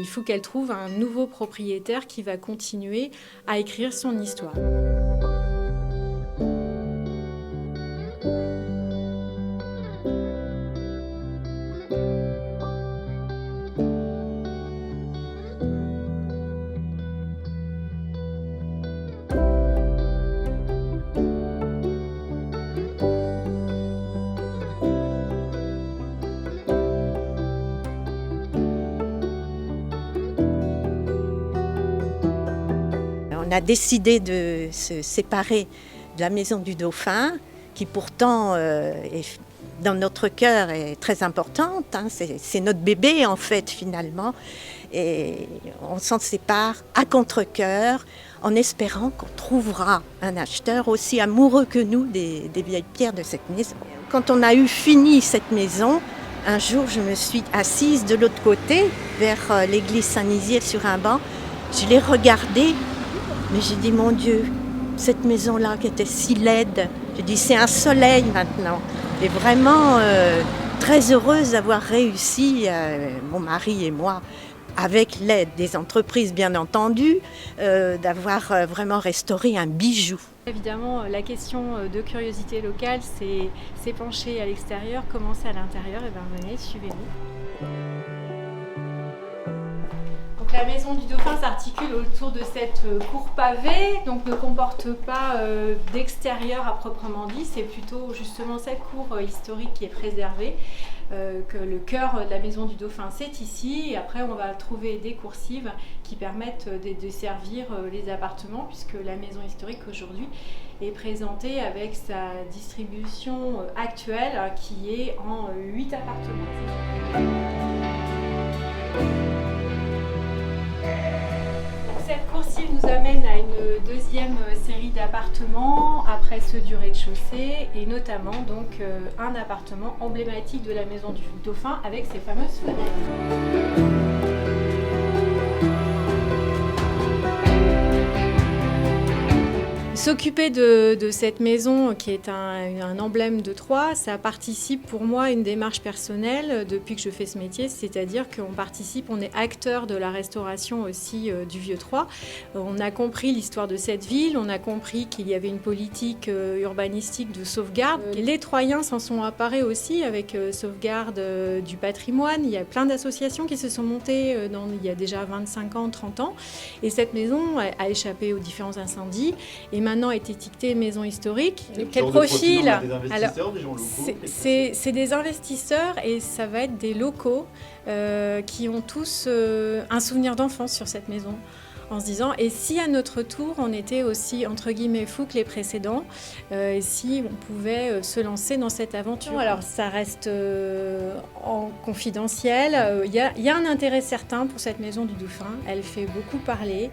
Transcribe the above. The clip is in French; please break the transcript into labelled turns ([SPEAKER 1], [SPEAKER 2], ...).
[SPEAKER 1] Il faut qu'elle trouve un nouveau propriétaire qui va continuer à écrire son histoire.
[SPEAKER 2] On a décidé de se séparer de la Maison du Dauphin, qui pourtant dans notre cœur est très importante. C'est notre bébé en fait finalement. Et on s'en sépare à contre-cœur en espérant qu'on trouvera un acheteur aussi amoureux que nous des vieilles pierres de cette maison. Quand on a eu fini cette maison, un jour je me suis assise de l'autre côté vers l'église Saint-Nizier sur un banc. Je l'ai regardée. Mais j'ai dit, mon Dieu, cette maison-là qui était si laide, j'ai dit, c'est un soleil maintenant. Et vraiment très heureuse d'avoir réussi, mon mari et moi, avec l'aide des entreprises bien entendu, d'avoir vraiment restauré un bijou.
[SPEAKER 1] Évidemment, la question de curiosité locale, c'est pencher à l'extérieur, commencer à l'intérieur. Et bien venez, suivez-nous. La maison du Dauphin s'articule autour de cette cour pavée, donc ne comporte pas d'extérieur à proprement dit, c'est plutôt justement cette cour historique qui est préservée, que le cœur de la maison du Dauphin c'est ici, et après on va trouver des coursives qui permettent de servir les appartements, puisque la maison historique aujourd'hui est présentée avec sa distribution actuelle qui est en 8 appartements. Cette coursive nous amène à une deuxième série d'appartements après ceux du rez-de-chaussée et notamment donc un appartement emblématique de la maison du Dauphin avec ses fameuses fenêtres. S'occuper de cette maison qui est un emblème de Troyes, ça participe pour moi à une démarche personnelle depuis que je fais ce métier, c'est-à-dire qu'on participe, on est acteur de la restauration aussi du Vieux-Troyes. On a compris l'histoire de cette ville, on a compris qu'il y avait une politique urbanistique de sauvegarde. Les Troyens s'en sont emparés aussi avec sauvegarde du patrimoine. Il y a plein d'associations qui se sont montées il y a déjà 25 ans, 30 ans. Et cette maison a échappé aux différents incendies. Et maintenant est étiquetée maison historique.
[SPEAKER 3] Quel profil? Des investisseurs, des gens locaux?
[SPEAKER 1] C'est des investisseurs et ça va être des locaux qui ont tous un souvenir d'enfance sur cette maison. En se disant, et si à notre tour on était aussi entre guillemets fous que les précédents, et si on pouvait se lancer dans cette aventure. Alors ça reste en confidentiel, il y a un intérêt certain pour cette maison du Dauphin, elle fait beaucoup parler.